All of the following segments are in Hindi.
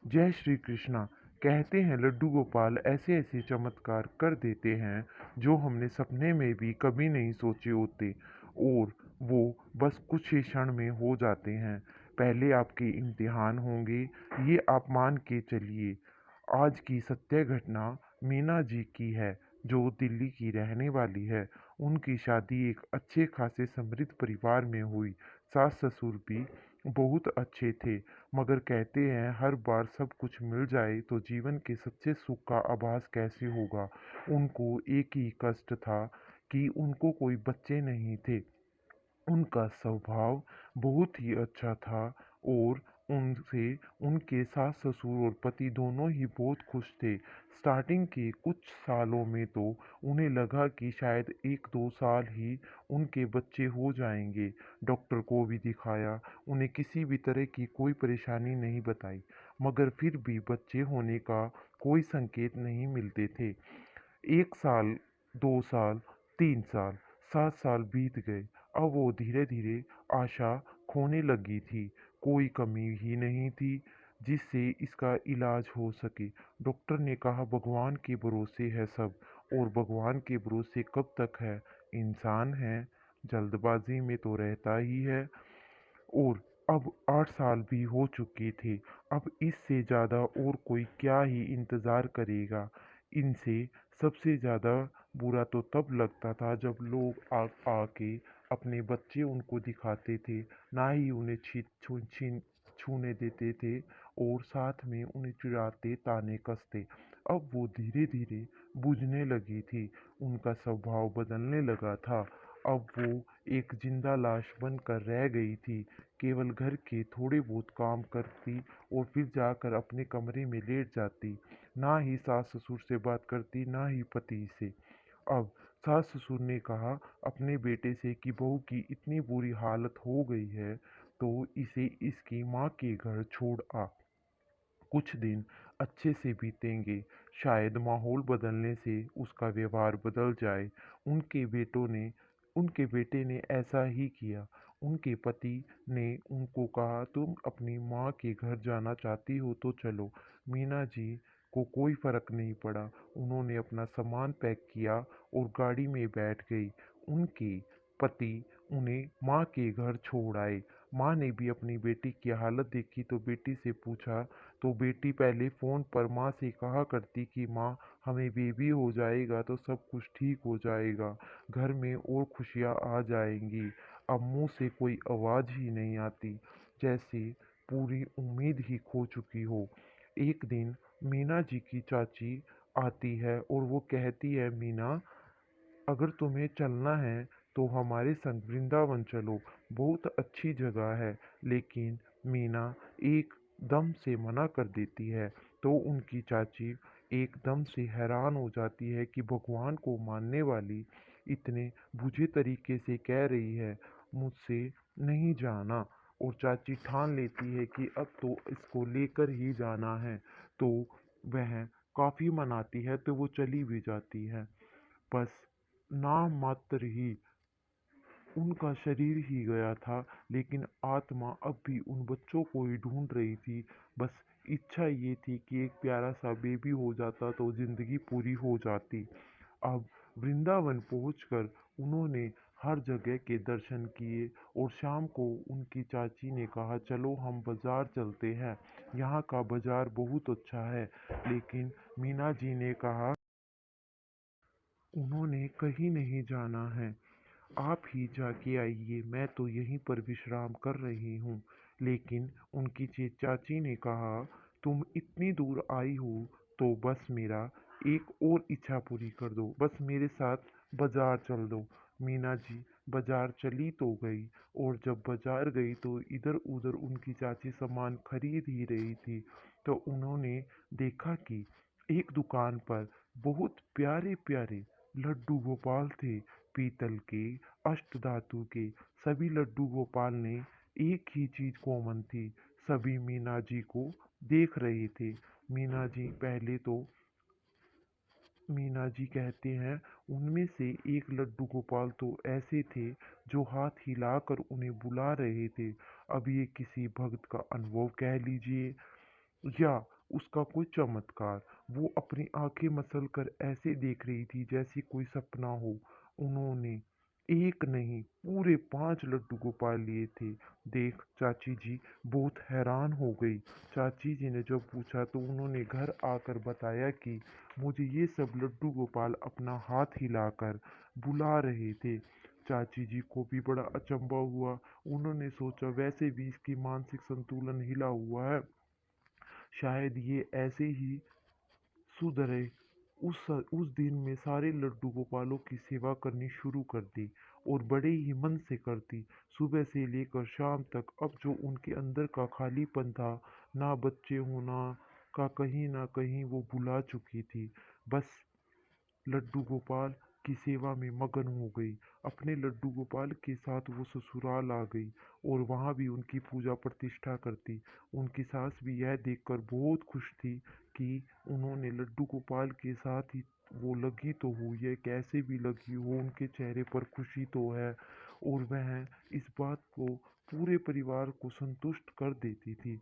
जय श्री कृष्णा। कहते हैं लड्डू गोपाल ऐसे ऐसे चमत्कार कर देते हैं जो हमने सपने में भी कभी नहीं सोचे होते, और वो बस कुछ ही क्षण में हो जाते हैं। पहले आपके इम्तिहान होंगे, ये आप मान के चलिए। आज की सत्य घटना मीना जी की है, जो दिल्ली की रहने वाली है। उनकी शादी एक अच्छे खासे समृद्ध परिवार में हुई। सास ससुर भी बहुत अच्छे थे, मगर कहते हैं हर बार सब कुछ मिल जाए तो जीवन के सच्चे सुख का आभास कैसे होगा। उनको एक ही कष्ट था कि उनको कोई बच्चे नहीं थे। उनका स्वभाव बहुत ही अच्छा था, और उनसे उनके सास-ससुर और पति दोनों ही बहुत खुश थे। स्टार्टिंग के कुछ सालों में तो उन्हें लगा कि शायद 1-2 साल ही उनके बच्चे हो जाएंगे। डॉक्टर को भी दिखाया, उन्हें किसी भी तरह की कोई परेशानी नहीं बताई, मगर फिर भी बच्चे होने का कोई संकेत नहीं मिलते थे। 1 साल, 2 साल, 3 साल, 7 साल बीत गए। अब वो धीरे-धीरे आशा खोने लगी थी। कोई कमी ही नहीं थी जिससे इसका इलाज हो सके। डॉक्टर ने कहा भगवान के भरोसे है सब, और भगवान के भरोसे कब तक है? इंसान है, जल्दबाजी में तो रहता ही है। और अब 8 साल भी हो चुके थे। अब इससे ज़्यादा और कोई क्या ही इंतज़ार करेगा। इनसे सबसे ज़्यादा बुरा तो तब लगता था जब लोग आके अपने बच्चे उनको दिखाते थे, ना ही उन्हें छूने देते थे, और साथ में उन्हें चिढ़ाते, ताने कसते। अब वो धीरे-धीरे बुझने लगी थी, उनका स्वभाव बदलने लगा था। अब वो एक जिंदा लाश बनकर रह गई थी। केवल घर के थोड़े बहुत काम करती और फिर जाकर अपने कमरे में लेट जाती। ना ही सास ससुर से बात करती, ना ही पति से। अब सास ससुर ने कहा अपने बेटे से कि बहू की इतनी बुरी हालत हो गई है तो इसे इसकी माँ के घर छोड़ आ। कुछ दिन अच्छे से बीतेंगे, शायद माहौल बदलने से उसका व्यवहार बदल जाए। उनके बेटों ने उनके बेटे ने ऐसा ही किया। उनके पति ने उनको कहा तुम अपनी माँ के घर जाना चाहती हो तो चलो। मीना जी को कोई फर्क नहीं पड़ा। उन्होंने अपना सामान पैक किया और गाड़ी में बैठ गई। उनके पति उन्हें माँ के घर छोड़ आए। माँ ने भी अपनी बेटी की हालत देखी तो बेटी से पूछा, तो बेटी पहले फ़ोन पर माँ से कहा करती कि माँ हमें बेबी हो जाएगा तो सब कुछ ठीक हो जाएगा, घर में और खुशियाँ आ जाएंगी। अब मुंह से कोई आवाज़ ही नहीं आती, जैसे पूरी उम्मीद ही खो चुकी हो। एक दिन मीना जी की चाची आती है और वो कहती है, मीना अगर तुम्हें चलना है तो हमारे संग वृंदावन चलो, बहुत अच्छी जगह है। लेकिन मीना एकदम से मना कर देती है। तो उनकी चाची एकदम से हैरान हो जाती है कि भगवान को मानने वाली इतने बुझे तरीके से कह रही है मुझसे नहीं जाना। और चाची ठान लेती है कि अब तो इसको लेकर ही जाना है। तो वह काफ़ी मनाती है तो वो चली भी जाती है। बस नाम मात्र ही उनका शरीर ही गया था, लेकिन आत्मा अब भी उन बच्चों को ही ढूंढ रही थी। बस इच्छा ये थी कि एक प्यारा सा बेबी हो जाता तो जिंदगी पूरी हो जाती। अब वृंदावन पहुंचकर उन्होंने हर जगह के दर्शन किए, और शाम को उनकी चाची ने कहा चलो हम बाजार चलते हैं, यहाँ का बाजार बहुत अच्छा है। लेकिन मीना जी ने कहा उन्होंने कहीं नहीं जाना है, आप ही जाके आइए, मैं तो यहीं पर विश्राम कर रही हूँ। लेकिन उनकी चाची ने कहा तुम इतनी दूर आई हो तो बस मेरा एक और इच्छा पूरी कर दो, बस मेरे साथ बाजार चल दो। मीना जी बाजार चली तो गई, और जब बाजार गई तो इधर उधर उनकी चाची सामान खरीद ही रही थी। तो उन्होंने देखा कि एक दुकान पर बहुत प्यारे प्यारे लड्डू गोपाल थे, पीतल के, अष्टधातु के। सभी लड्डू गोपाल ने एक ही चीज कॉमन थी, सभी मीना जी को देख रहे थे। मीना जी पहले तो मीना जी कहते हैं उनमें से एक लड्डू गोपाल तो ऐसे थे जो हाथ हिलाकर उन्हें बुला रहे थे। अब ये किसी भक्त का अनुभव कह लीजिए। या उसका कोई चमत्कार। वो अपनी आंखें मसल कर ऐसे देख रही थी जैसे कोई सपना हो। उन्होंने एक नहीं पूरे 5 लड्डू गोपाल लिए थे। देख चाची जी बहुत हैरान हो गई। चाची जी ने जब पूछा तो उन्होंने घर आकर बताया कि मुझे ये सब लड्डू गोपाल अपना हाथ हिलाकर बुला रहे थे। चाची जी को भी बड़ा अचंभा हुआ। उन्होंने सोचा वैसे भी इसकी मानसिक संतुलन हिला हुआ है, शायद ये ऐसे ही सुधरे। उस दिन में सारे लड्डू गोपालों की सेवा करनी शुरू कर दी और बड़े ही मन से करती। सुबह से लेकर शाम तक अब जो उनके अंदर का खालीपन था, ना बच्चे होना का कहीं ना कहीं वो भुला चुकी थी। बस लड्डू गोपाल की सेवा में मगन हो गई। अपने लड्डू गोपाल के साथ वो ससुराल आ गई और वहाँ भी उनकी पूजा प्रतिष्ठा करती। उनकी सास भी यह देखकर बहुत खुश थी कि उन्होंने लड्डू गोपाल के साथ ही वो लगी तो हुई है, कैसे भी लगी हो उनके चेहरे पर खुशी तो है। और वह इस बात को पूरे परिवार को संतुष्ट कर देती थी।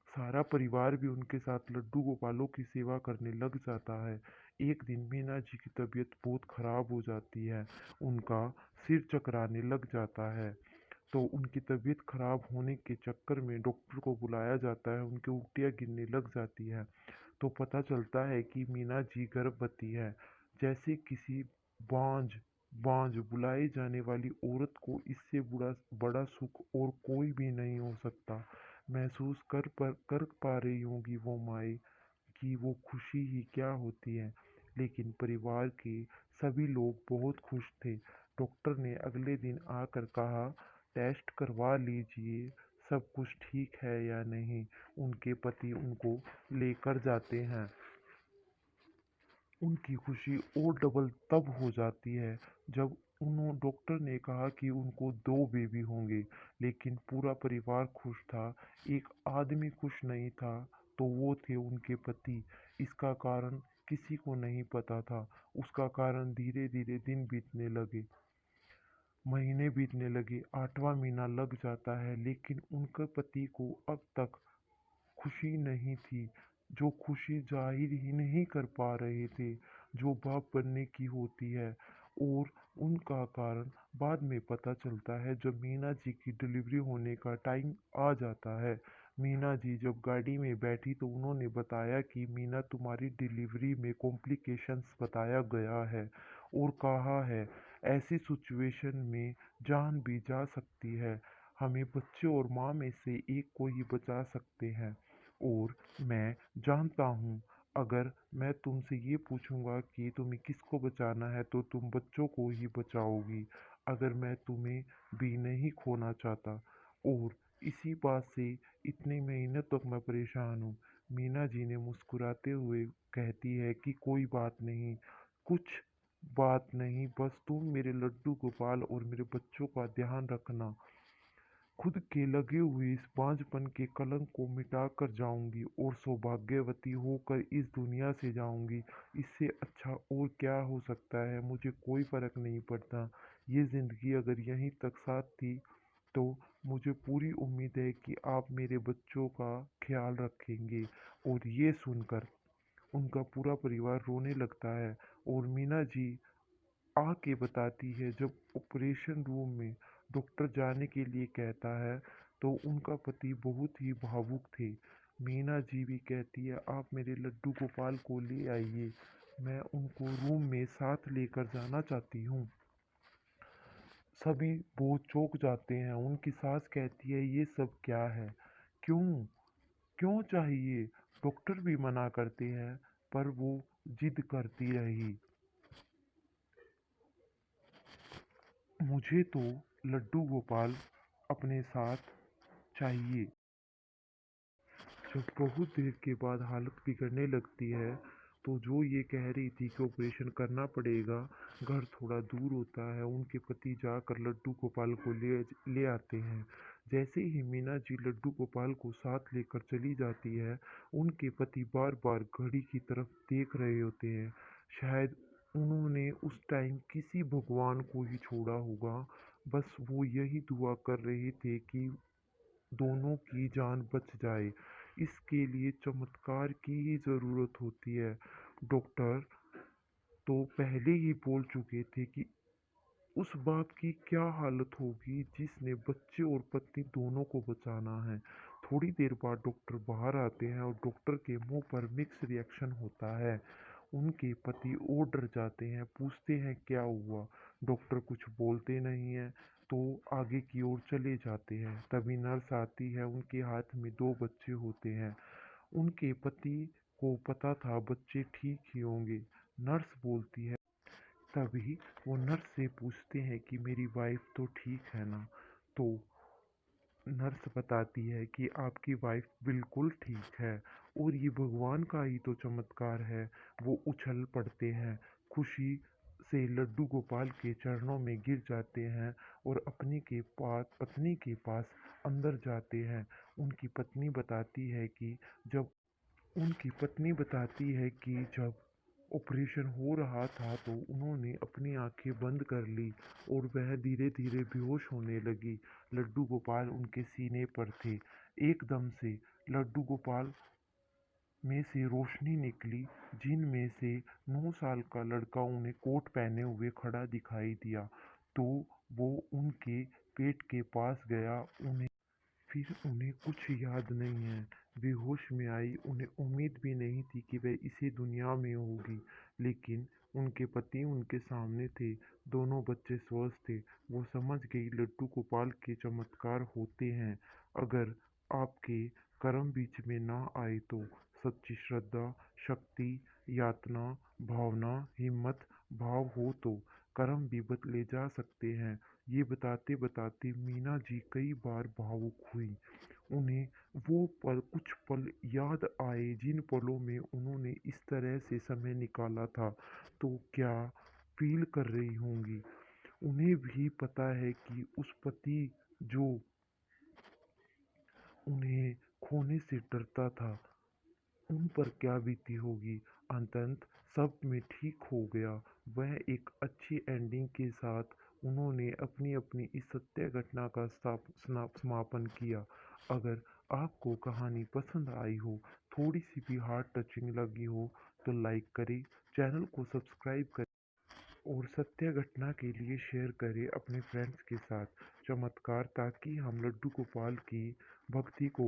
सारा परिवार भी उनके साथ लड्डू गोपालों की सेवा करने लग जाता है। एक दिन मीना जी की तबीयत बहुत खराब हो जाती है। उनका सिर चकराने लग जाता है। तो उनकी तबीयत खराब होने के चक्कर में डॉक्टर को बुलाया जाता है। उनकी उल्टियाँ गिरने लग जाती है। तो पता चलता है कि मीना जी गर्भवती है। जैसे किसी बांझ बांझ बुलाई जाने वाली औरत को इससे बड़ा सुख और कोई भी नहीं हो सकता। महसूस कर पा रही होंगी वो माए कि वो खुशी ही क्या होती है। लेकिन परिवार के सभी लोग बहुत खुश थे। डॉक्टर ने अगले दिन आकर कहा, टेस्ट करवा लीजिए, सब कुछ ठीक है या नहीं। उनके पति उनको लेकर जाते हैं। उनकी खुशी और डबल तब हो जाती है जब उन्हों डॉक्टर ने कहा कि उनको 2 बेबी होंगे। लेकिन पूरा परिवार खुश था, एक आदमी खुश नहीं था, तो वो थे उनके पति। इसका कारण किसी को नहीं पता था। उसका कारण धीरे धीरे दिन बीतने लगे, महीने बीतने लगे, 8वां महीना लग जाता है, लेकिन उनके पति को अब तक खुशी नहीं थी। जो खुशी ज़ाहिर ही नहीं कर पा रहे थे, जो बाप बनने की होती है। और उनका कारण बाद में पता चलता है जब मीना जी की डिलीवरी होने का टाइम आ जाता है। मीना जी जब गाड़ी में बैठी तो उन्होंने बताया कि मीना तुम्हारी डिलीवरी में कॉम्प्लिकेशंस बताया गया है और कहा है ऐसी सिचुएशन में जान भी जा सकती है। हमें बच्चे और माँ में से एक को ही बचा सकते हैं। और मैं जानता हूँ, अगर मैं तुमसे ये पूछूंगा कि तुम्हें किसको बचाना है तो तुम बच्चों को ही बचाओगी। अगर मैं तुम्हें भी नहीं खोना चाहता। और इसी बात से इतने महीने तक मैं परेशान हूँ। मीना जी ने मुस्कुराते हुए कहती है कि कोई बात नहीं, कुछ बात नहीं, बस तुम मेरे लड्डू गोपाल और मेरे बच्चों का ध्यान रखना। खुद के लगे हुए इस बांझपन के कलंक को मिटा कर जाऊंगी और सौभाग्यवती होकर इस दुनिया से जाऊंगी। इससे अच्छा और क्या हो सकता है, मुझे कोई फर्क नहीं पड़ता। ये जिंदगी अगर यहीं तक साथ थी तो मुझे पूरी उम्मीद है कि आप मेरे बच्चों का ख्याल रखेंगे। और ये सुनकर उनका पूरा परिवार रोने लगता है। और मीना जी आके बताती है जब ऑपरेशन रूम में डॉक्टर जाने के लिए कहता है तो उनका पति बहुत ही भावुक थे। मीना जी भी कहती है आप मेरे लड्डू गोपाल को ले आइए, मैं उनको रूम में साथ लेकर जाना चाहती हूँ। सभी बहुत चौंक जाते हैं। उनकी सास कहती है ये सब क्या है, क्यों क्यों चाहिए। डॉक्टर भी मना करते हैं पर वो जिद करती रही। मुझे तो लड्डू गोपाल अपने साथ चाहिए। जब बहुत देर के बाद हालत बिगड़ने लगती है तो जो ये कह रही थी कि ऑपरेशन करना पड़ेगा, घर थोड़ा दूर होता है, उनके पति जाकर लड्डू गोपाल को ले ले आते हैं। जैसे ही मीना जी लड्डू गोपाल को साथ लेकर चली जाती है, उनके पति बार बार घड़ी की तरफ देख रहे होते हैं। शायद उन्होंने उस टाइम किसी भगवान को ही छोड़ा होगा। बस वो यही दुआ कर रहे थे कि दोनों की जान बच जाए। इसके लिए चमत्कार की ही ज़रूरत होती है। डॉक्टर तो पहले ही बोल चुके थे कि उस बाप की क्या हालत होगी जिसने बच्चे और पत्नी दोनों को बचाना है। थोड़ी देर बाद डॉक्टर बाहर आते हैं और डॉक्टर के मुंह पर मिक्स रिएक्शन होता है। उनके पति और डर जाते हैं, पूछते हैं क्या हुआ। डॉक्टर कुछ बोलते नहीं हैं तो आगे की ओर चले जाते हैं। तभी नर्स आती है, उनके हाथ में दो बच्चे होते हैं। उनके पति को पता था बच्चे ठीक ही होंगे। नर्स बोलती है, तभी वो नर्स से पूछते हैं कि मेरी वाइफ तो ठीक है ना। तो नर्स बताती है कि आपकी वाइफ बिल्कुल ठीक है और ये भगवान का ही तो चमत्कार है। वो उछल पड़ते हैं, खुशी से लड्डू गोपाल के चरणों में गिर जाते हैं और पत्नी के पास अंदर जाते हैं। उनकी पत्नी बताती है कि जब उनकी पत्नी बताती है कि जब ऑपरेशन हो रहा था तो उन्होंने अपनी आंखें बंद कर ली और वह धीरे धीरे बेहोश होने लगी। लड्डू गोपाल उनके सीने पर थे। एकदम से लड्डू गोपाल में से रोशनी निकली, जिनमें से 9 साल का लड़का उन्हें कोट पहने हुए खड़ा दिखाई दिया। तो वो उनके पेट के पास गया। फिर उन्हें कुछ याद नहीं है। बेहोश में आई, उन्हें उम्मीद भी नहीं थी कि वह इसी दुनिया में होगी। लेकिन उनके पति उनके सामने थे, दोनों बच्चे स्वस्थ थे। वो समझ गई लड्डू गोपाल के चमत्कार होते हैं। अगर आपके कर्म बीच में ना आए तो सच्ची श्रद्धा, शक्ति, यातना, भावना, हिम्मत, भाव हो तो कर्म भी बदले जा सकते हैं। ये बताते बताते मीना जी कई बार भावुक हुई। उन्हें वो कुछ पल याद आए जिन पलों में उन्होंने इस तरह से समय निकाला था। तो क्या फील कर रही होंगी। उन्हें भी पता है कि उस पति जो उन्हें खोने से डरता था, उन पर क्या बीती होगी। अंततः सब में ठीक हो गया। वह एक अच्छी एंडिंग के साथ उन्होंने अपनी अपनी इस सत्य घटना का समापन किया। अगर आपको कहानी पसंद आई हो, थोड़ी सी भी हार्ट टचिंग लगी हो तो लाइक करें, चैनल को सब्सक्राइब करें और सत्य घटना के लिए शेयर करें अपने फ्रेंड्स के साथ। चमत्कार, ताकि हम लड्डू गोपाल की भक्ति को